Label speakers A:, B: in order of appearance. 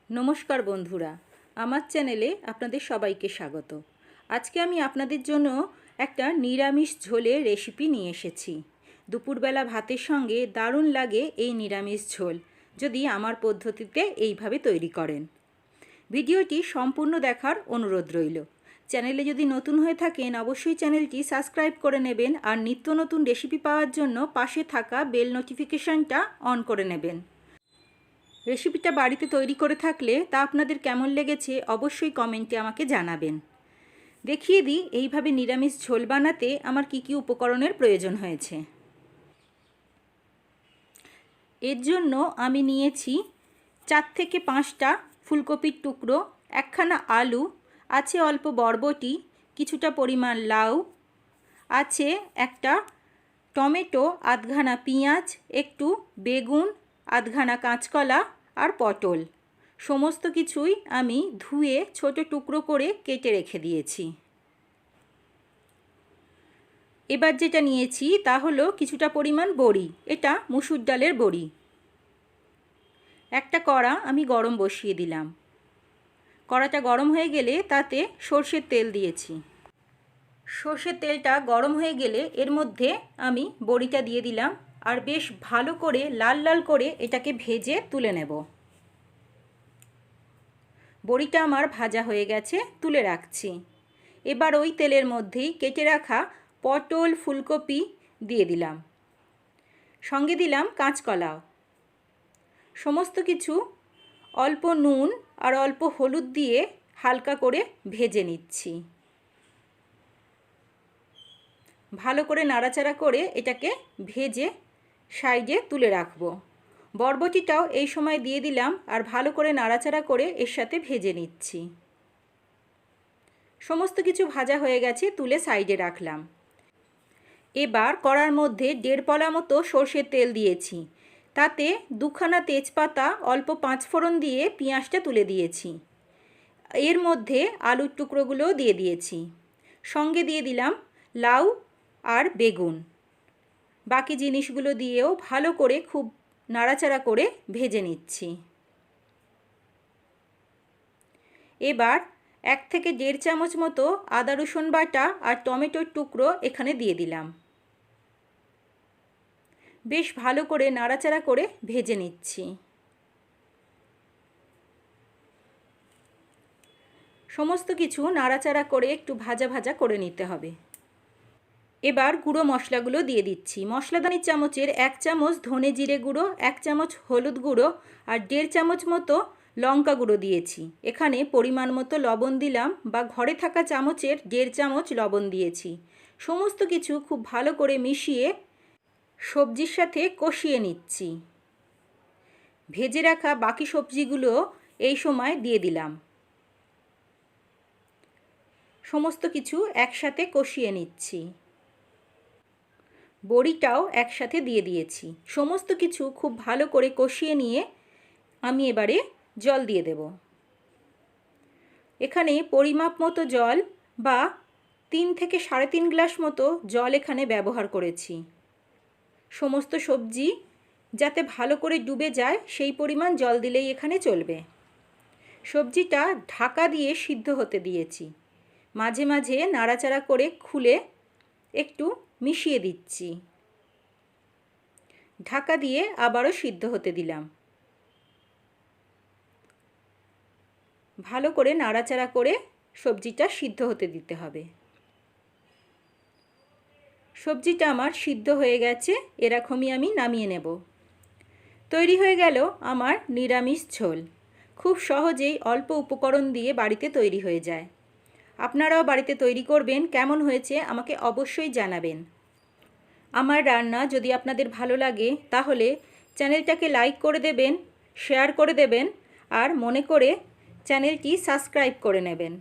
A: নমস্কার বন্ধুরা, আমার চ্যানেলে আপনাদের সবাইকে স্বাগত। আজকে আমি আপনাদের জন্য একটা নিরামিষ ঝোলের রেসিপি নিয়ে এসেছি। দুপুরবেলা ভাতের সঙ্গে দারুণ লাগে এই নিরামিষ ঝোল, যদি আমার পদ্ধতিতে এইভাবে তৈরি করেন। ভিডিওটি সম্পূর্ণ দেখার অনুরোধ রইল। চ্যানেলে যদি নতুন হয়ে থাকেন অবশ্যই চ্যানেলটি সাবস্ক্রাইব করে নেবেন, আর নিত্য নতুন রেসিপি পাওয়ার জন্য পাশে থাকা বেল নোটিফিকেশানটা অন করে নেবেন। রেসিপিটা বাড়িতে তৈরি করে থাকলে তা আপনাদের কেমন লেগেছে অবশ্যই কমেন্টে আমাকে জানাবেন। দেখিয়ে দিই এইভাবে নিরামিষ ঝোল বানাতে আমার কি কি উপকরণের প্রয়োজন হয়েছে। এর জন্য আমি নিয়েছি 4 থেকে 5টা ফুলকপির টুকরো, একখানা আলু, আছে অল্প বরবটি, কিছুটা পরিমাণ লাউ, আছে একটা টমেটো, আধখানা পেঁয়াজ, একটু বেগুন, আধখানা কাঁচকলা আর পটল। সমস্ত কিছুই আমি ধুয়ে ছোট টুকরো করে কেটে রেখে দিয়েছি। এবার যেটা নিয়েছি তা হলো কিছুটা পরিমাণ বড়ি, এটা মুসুর ডালের বড়ি। একটা কড়া আমি গরম বসিয়ে দিলাম। কড়াটা গরম হয়ে গেলে তাতে সর্ষের তেল দিয়েছি। সর্ষের তেলটা গরম হয়ে গেলে এর মধ্যে আমি বড়িটা দিয়ে দিলাম, আর বেশ ভালো করে লাল লাল করে এটাকে ভেজে তুলে নেব। বড়িটা আমার ভাজা হয়ে গেছে, তুলে রাখছি। এবার ওই তেলের মধ্যেই কেটে রাখা পটল, ফুলকপি দিয়ে দিলাম, সঙ্গে দিলাম কাঁচকলাও। সমস্ত কিছু অল্প নুন আর অল্প হলুদ দিয়ে হালকা করে ভেজে নিচ্ছি। ভালো করে নাড়াচাড়া করে এটাকে ভেজে সাইডে তুলে রাখবো। বরবটিটাও এই সময় দিয়ে দিলাম, আর ভালো করে নাড়াচাড়া করে এর সাথে ভেজে নিচ্ছি। সমস্ত কিছু ভাজা হয়ে গেছে, তুলে সাইডে রাখলাম। এবার কড়ার মধ্যে 1.5 পলা মতো সর্ষের তেল দিয়েছি। তাতে 2খানা তেজপাতা, অল্প 5 ফোড়ন দিয়ে পেঁয়াজটা তুলে দিয়েছি। এর মধ্যে আলুর টুকরোগুলোও দিয়ে দিয়েছি। সঙ্গে দিয়ে দিলাম লাউ আর বেগুন। বাকি জিনিসগুলো দিয়েও ভালো করে খুব নাড়াচাড়া করে ভেজে নিচ্ছি। এবার 1 থেকে 1.5 চামচ মতো আদা রসুন বাটা আর টমেটোর টুকরো এখানে দিয়ে দিলাম। বেশ ভালো করে নাড়াচাড়া করে ভেজে নিচ্ছি। সমস্ত কিছু নাড়াচাড়া করে একটু ভাজা ভাজা করে নিতে হবে। এবার গুঁড়ো মশলাগুলো দিয়ে দিচ্ছি। মশলাদানির চামচের 1 চামচ ধনে জিরে গুঁড়ো, 1 চামচ হলুদ গুঁড়ো আর 1.5 চামচ মতো লঙ্কা গুঁড়ো দিয়েছি। এখানে পরিমাণ মতো লবণ দিলাম, বা ঘরে থাকা চামচের 1.5 চামচ লবণ দিয়েছি। সমস্ত কিছু খুব ভালো করে মিশিয়ে সবজির সাথে কষিয়ে নিচ্ছি। ভেজে রাখা বাকি সবজিগুলো এই সময় দিয়ে দিলাম। সমস্ত কিছু একসাথে কষিয়ে নিচ্ছি। বড়িটাও একসাথে দিয়ে দিয়েছি। সমস্ত কিছু খুব ভালো করে কষিয়ে নিয়ে আমি এবারে জল দিয়ে দেব। এখানে পরিমাপ মতো জল, বা 3 থেকে 3.5 গ্লাস মতো জল এখানে ব্যবহার করেছি। সমস্ত সবজি যাতে ভালো করে ডুবে যায় সেই পরিমাণ জল দিলেই এখানে চলবে। সবজিটা ঢাকা দিয়ে সিদ্ধ হতে দিয়েছি। মাঝে মাঝে নাড়াচাড়া করে খুলে একটু মিশিয়ে দিচ্ছি। ঢাকা দিয়ে আবারও সিদ্ধ হতে দিলাম। ভালো করে নাড়াচাড়া করে সবজিটা সিদ্ধ হতে দিতে হবে। সবজিটা আমার সিদ্ধ হয়ে গেছে, এরকমই আমি নামিয়ে নেব। তৈরি হয়ে গেল আমার নিরামিষ ঝোল। খুব সহজেই অল্প উপকরণ দিয়ে বাড়িতে তৈরি হয়ে যায়। আপনারাও বাড়িতে তৈরি করবেন, কেমন হয়েছে আমাকে অবশ্যই জানাবেন। আমার রান্না যদি আপনাদের ভালো লাগে তাহলে চ্যানেলটাকে লাইক করে দেবেন, শেয়ার করে দেবেন, আর মনে করে চ্যানেলটি সাবস্ক্রাইব করে নেবেন।